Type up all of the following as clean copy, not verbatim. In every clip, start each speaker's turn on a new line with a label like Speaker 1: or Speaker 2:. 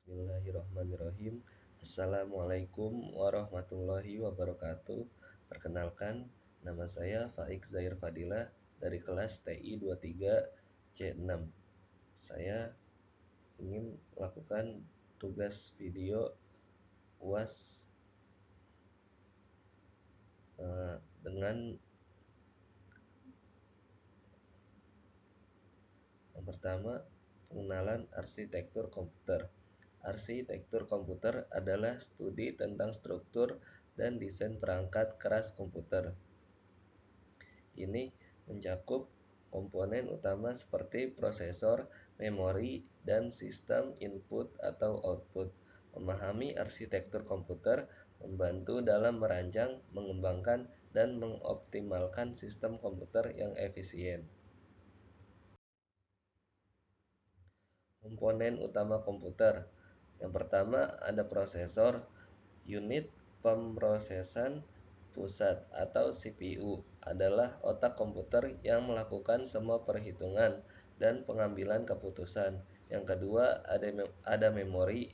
Speaker 1: Bismillahirrahmanirrahim. Assalamualaikum warahmatullahi wabarakatuh. Perkenalkan, nama saya Faik Zair Fadilah dari kelas TI 23 C6. Saya ingin melakukan tugas video UAS dengan yang pertama, pengenalan arsitektur komputer. Arsitektur komputer adalah studi tentang struktur dan desain perangkat keras komputer. Ini mencakup komponen utama seperti prosesor, memori, dan sistem input atau output. Memahami arsitektur komputer membantu dalam merancang, mengembangkan, dan mengoptimalkan sistem komputer yang efisien. Komponen utama komputer. Yang pertama ada prosesor, unit pemrosesan pusat atau CPU adalah otak komputer yang melakukan semua perhitungan dan pengambilan keputusan. Yang kedua ada memori,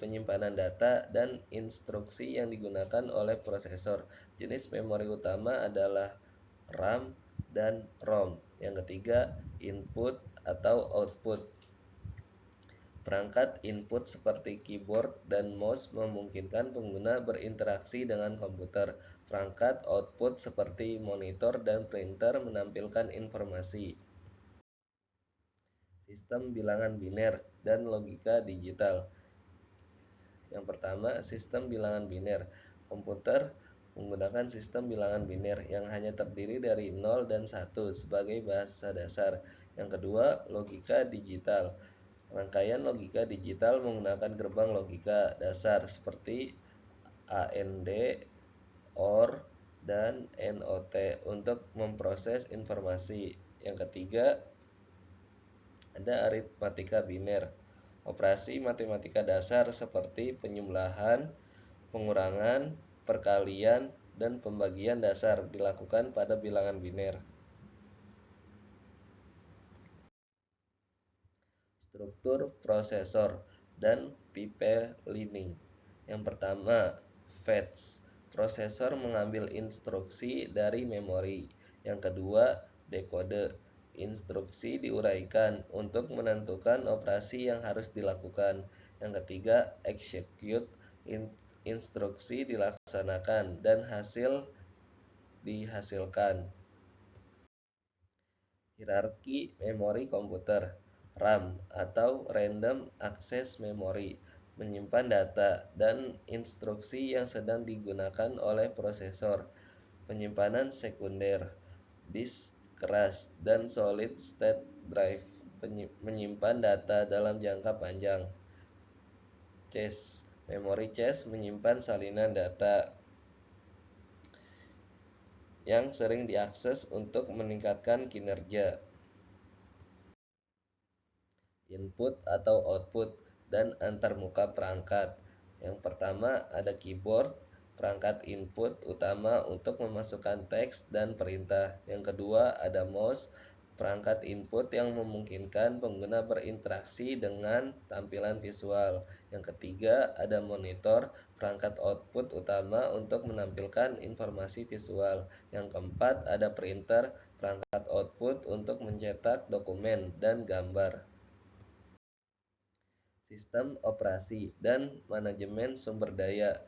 Speaker 1: penyimpanan data dan instruksi yang digunakan oleh prosesor. Jenis memori utama adalah RAM dan ROM. Yang ketiga input atau output. Perangkat input seperti keyboard dan mouse memungkinkan pengguna berinteraksi dengan komputer. Perangkat output seperti monitor dan printer menampilkan informasi. Sistem bilangan biner dan logika digital. Yang pertama, sistem bilangan biner. Komputer menggunakan sistem bilangan biner yang hanya terdiri dari 0 dan 1 sebagai bahasa dasar. Yang kedua, logika digital. Rangkaian logika digital menggunakan gerbang logika dasar seperti AND, OR, dan NOT untuk memproses informasi. Yang ketiga, ada aritmatika biner. Operasi matematika dasar seperti penjumlahan, pengurangan, perkalian, dan pembagian dasar dilakukan pada bilangan biner. Struktur prosesor dan pipelining. Yang pertama, fetch. Prosesor mengambil instruksi dari memori. Yang kedua, dekode. Instruksi diuraikan untuk menentukan operasi yang harus dilakukan. Yang ketiga, execute. Instruksi dilaksanakan dan hasil dihasilkan. Hierarki memori komputer. RAM atau Random Access Memory menyimpan data dan instruksi yang sedang digunakan oleh prosesor. Penyimpanan sekunder, disk keras, dan solid state drive menyimpan data dalam jangka panjang. Cache, memori cache menyimpan salinan data yang sering diakses untuk meningkatkan kinerja. Input atau output dan antarmuka perangkat. Yang pertama ada keyboard, perangkat input utama untuk memasukkan teks dan perintah. Yang kedua ada mouse, perangkat input yang memungkinkan pengguna berinteraksi dengan tampilan visual. Yang ketiga ada monitor, perangkat output utama untuk menampilkan informasi visual. Yang keempat ada printer, perangkat output untuk mencetak dokumen dan gambar. Sistem operasi dan manajemen sumber daya.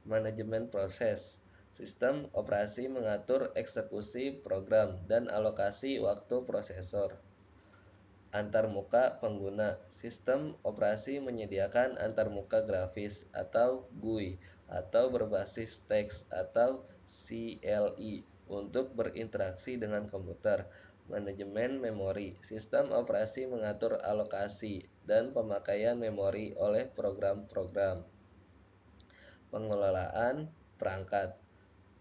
Speaker 1: Manajemen proses. Sistem operasi mengatur eksekusi program dan alokasi waktu prosesor. Antarmuka pengguna. Sistem operasi menyediakan antarmuka grafis atau GUI atau berbasis teks atau CLI untuk berinteraksi dengan komputer. Manajemen memori. Sistem operasi mengatur alokasi dan pemakaian memori oleh program-program. Pengelolaan perangkat.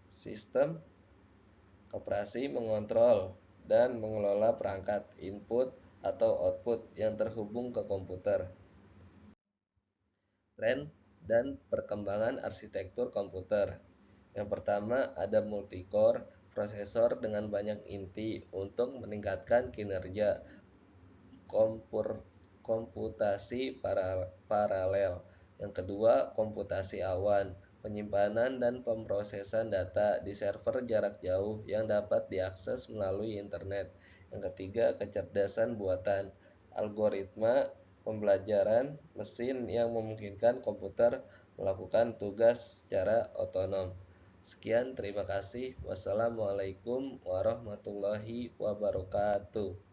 Speaker 1: Sistem operasi mengontrol dan mengelola perangkat input atau output yang terhubung ke komputer. Tren dan perkembangan arsitektur komputer. Yang pertama ada multicore, prosesor dengan banyak inti untuk meningkatkan kinerja komputasi paralel. Yang kedua, komputasi awan, penyimpanan dan pemrosesan data di server jarak jauh yang dapat diakses melalui internet. Yang ketiga, kecerdasan buatan, algoritma pembelajaran mesin yang memungkinkan komputer melakukan tugas secara otonom. Sekian, terima kasih. Wassalamualaikum warahmatullahi wabarakatuh.